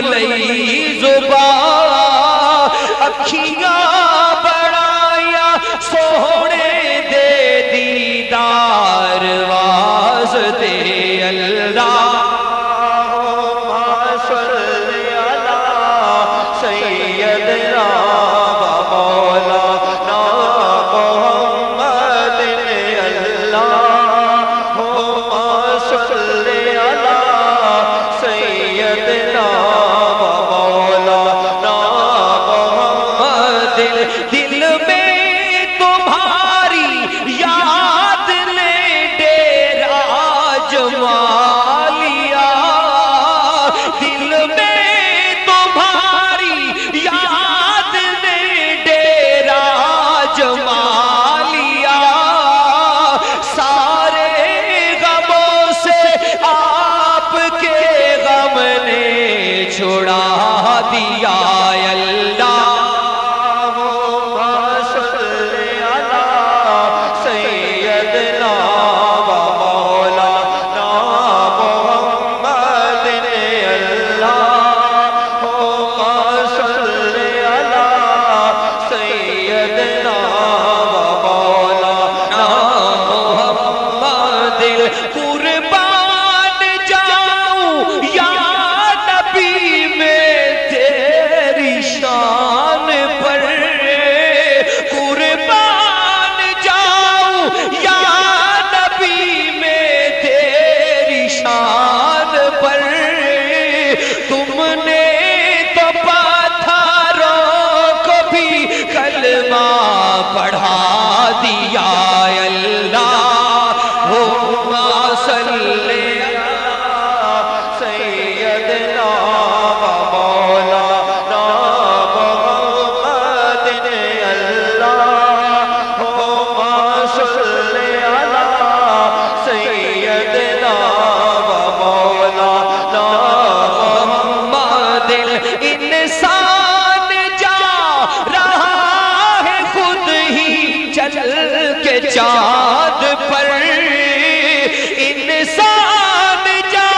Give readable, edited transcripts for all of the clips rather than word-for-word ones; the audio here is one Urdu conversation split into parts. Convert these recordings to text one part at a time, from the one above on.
لئی زبان اکھیاں بڑایا سونے دے دیدار واسطے اللہ چھڑا دیا اللہ پڑھا دیا اللہ صلی سیدنا مولانا محمد اللہ صلی سیدنا مولانا محمد انسان جا رہا چل کے چاند پر انسان جا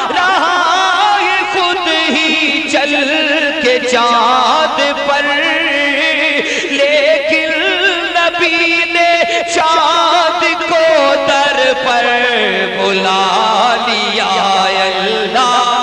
رہا ہے خود ہی چل کے چاند پر لیکن نبی نے چاند کو در پر بلا لیا اللہ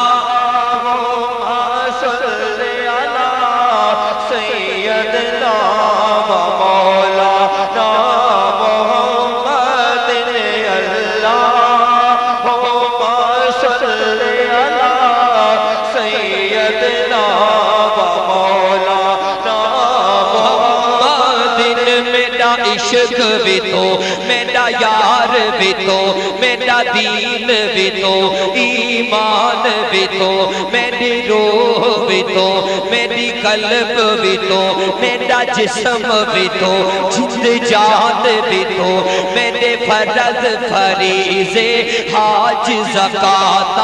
عشق بھی تو میرا یار بھی تو میرا دین بھی تو ایمان بھی تو میری روح بھی تو میری قلب بھی تو میرا جسم بھی تو جد جان بھی تو میرے فرض فریضے حج زکوٰۃ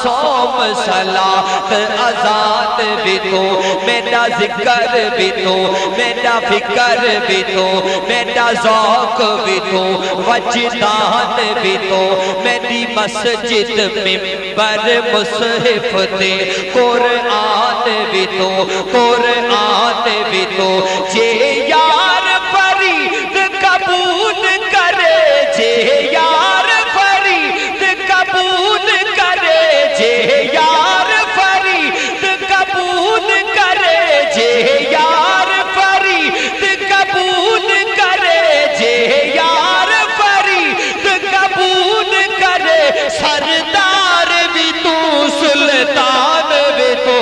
صوم صلاۃ اذان بھی تو میرا ذکر بھی تو میرا فکر بھی تو میرا ذوق بھی تو وجدان بھی تو میری مسجد ممبر مصحف تے قرآن بھی تو قرآن بھی تو جے یار فرید قبول کرے جے یار فرید قبول کرے جے یار فرید قبول کرے جے یار فرید قبول جے یار فرید قبول کرے سردار بھی تو سلطان بھی تو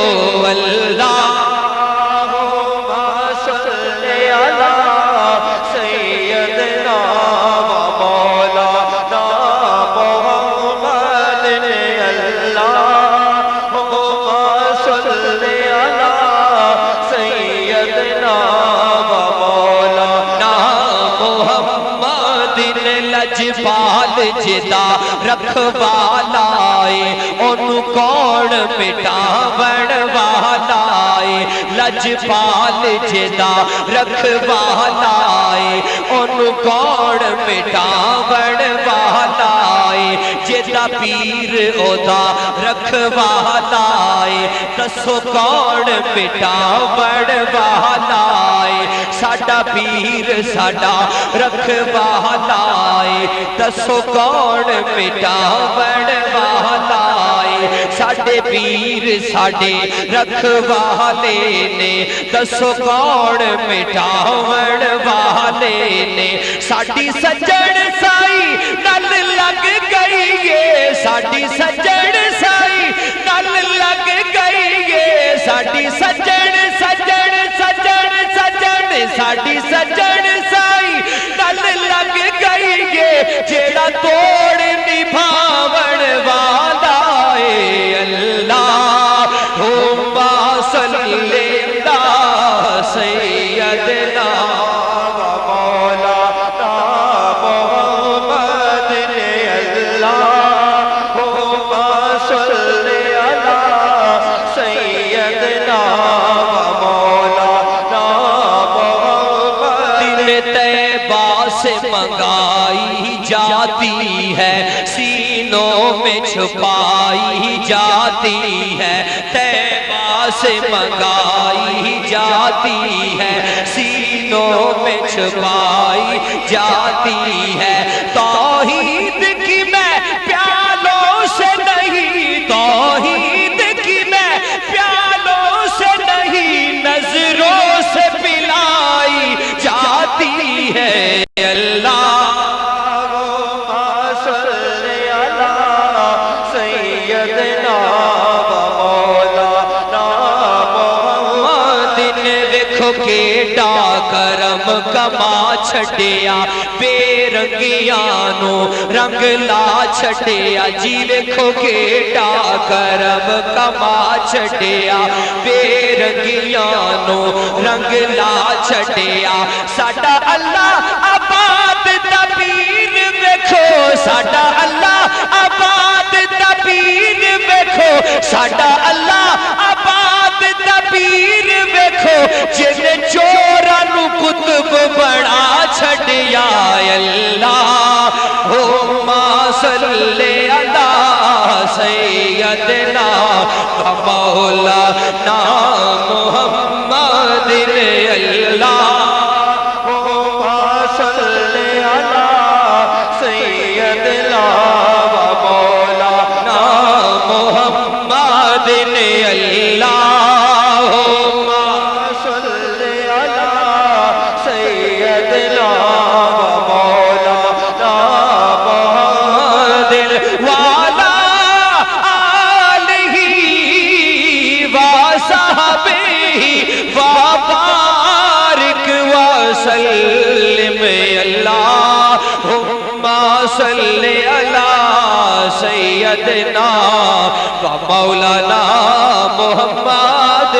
اللہ صلی علی سیدنا مولانا محمد اللہ صلی علی سیدنا لجپال جدا رکھوالا اونوں کون مٹاون والا لجپال جدا رکھوالا اونوں کون مٹاون والا جدا جیڑا پیر اودا رکھوالا ہے دسو کون مٹاون والا ہے ساڈا پیر ساڈا رکھوالا ہے دسو کون مٹاون والا ہے ساڈے پیر ساڈے رکھوالے نے دسو کون مٹاون والے نے ساڈی سجن سائی نل لگ گئی ہے ساڈی سجن سائی نل لگ گئی ہے ساڈی سجن سجن سجن سجن ساڈی سجن سائی نل لگ گئی ہے جیڑا توڑ نبھاون والا ہے اللہم صلی علی سیدنا سے منگائی جاتی ہے سینوں میں چھپائی جاتی ہے طیبہ سے منگائی جاتی ہے سینوں میں چھپائی جاتی ہے توحید کی میں پیالوں سے نہیں توحید کی میں پیالوں سے نہیں نظروں سے پلائی جاتی ہے کیڑا کرم کما چھڈیا بے رنگیاں نو رنگ لا چھڈیا جی ویکھو کیڑا کرم کما چھڈیا بے رنگیاں نو رنگ لا چھڈیا ساڈا اللہ آباد دا پیر ویکھو ساڈا اللہ آباد دا پیر ویکھو ساڈا اللہ آباد دا پیر ویکھو جن چوراں نو قطب بنا چھڈیا اللہم صلی علی سیدنا و مولانا محمد اللہم صلی علی سیدنا و مولانا محمد اللہ وسلم اللہم صلی علی سیدنا و مولانا محمد